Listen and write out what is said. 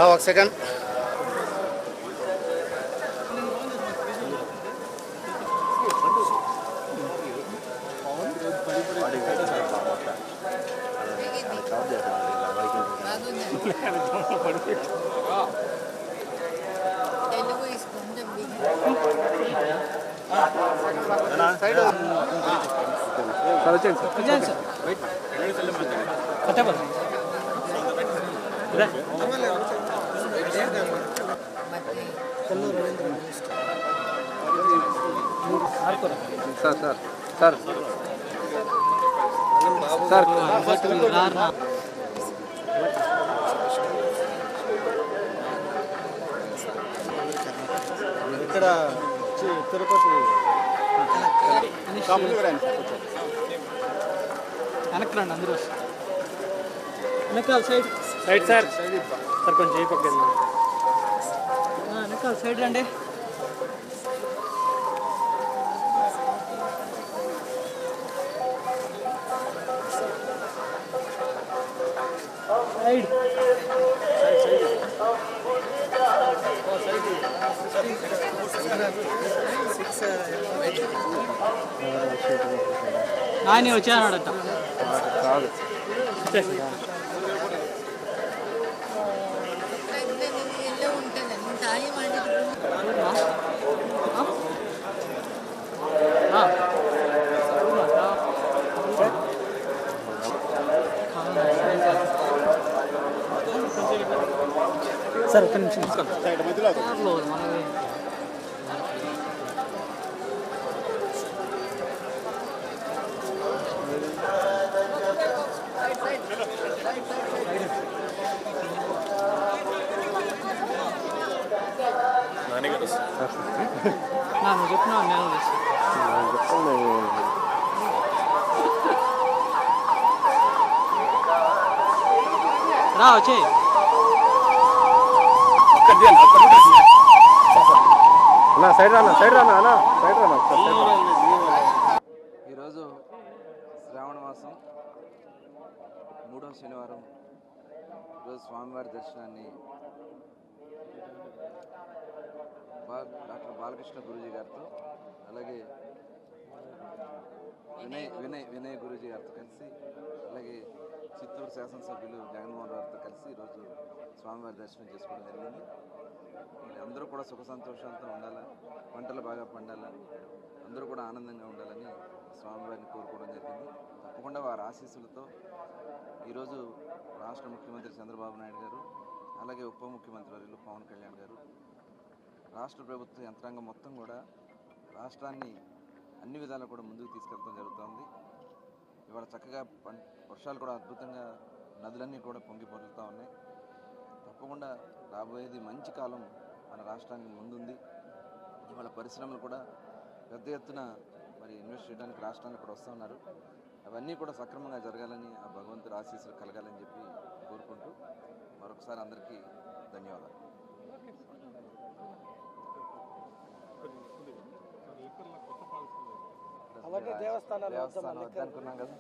ఒక సెకండ్. ఇక్కడ తిరుపతి వెనక్కి రండి అందరూ. వెనకాల సైడ్ సైడ్ సార్ సార్ కొంచెం ఏ పక్క వెనకాల సైడ్ రండి. సైడ్ నాని వచ్చానట కాదు. సార్ ఒక్క నిమిషం నువ్వు చెప్పినా నేను రా వచ్చే ఈరోజు శ్రావణ మాసం 3వ శనివారం. ఈరోజు స్వామివారి దర్శనాన్ని డాక్టర్ బాలకృష్ణ గురూజీ గారితో, అలాగే వినయ్ గురూజీ గారితో కలిసి, అలాగే చిత్తూరు శాసనసభ్యులు జగన్మోహన్ గారితో కలిసి ఈరోజు స్వామివారి దర్శనం చేసుకోవడం జరిగింది. అందరూ కూడా సుఖ సంతోషాలతో ఉండాలా, పంటలు బాగా పండాలా, అందరూ కూడా ఆనందంగా ఉండాలని స్వామివారిని కోరుకోవడం జరిగింది. తప్పకుండా వారి ఆశీస్సులతో ఈరోజు రాష్ట్ర ముఖ్యమంత్రి చంద్రబాబు నాయుడు గారు, అలాగే ఉప ముఖ్యమంత్రి వర్యులు పవన్ కళ్యాణ్ గారు, రాష్ట్ర ప్రభుత్వ యంత్రాంగం మొత్తం కూడా రాష్ట్రాన్ని అన్ని విధాలా కూడా ముందుకు తీసుకెళ్తాం జరుగుతుంది. ఇవాళ చక్కగా వర్షాలు కూడా అద్భుతంగా, నదులన్నీ కూడా పొంగి పొరులుతూ ఉన్నాయి. తప్పకుండా రాబోయేది మంచి కాలం మన రాష్ట్రానికి ముందుంది. ఇవాళ పరిశ్రమలు కూడా పెద్ద ఎత్తున మరి ఇన్వెస్ట్ చేయడానికి రాష్ట్రానికి కూడా వస్తూ ఉన్నారు. అవన్నీ కూడా సక్రమంగా జరగాలని, ఆ భగవంతుడి ఆశీస్సులు కలగాలని చెప్పి కోరుకుంటూ మరొకసారి అందరికీ ధన్యవాదాలు. దేవస్థానాలు వద్దనుకున్నాం కదా.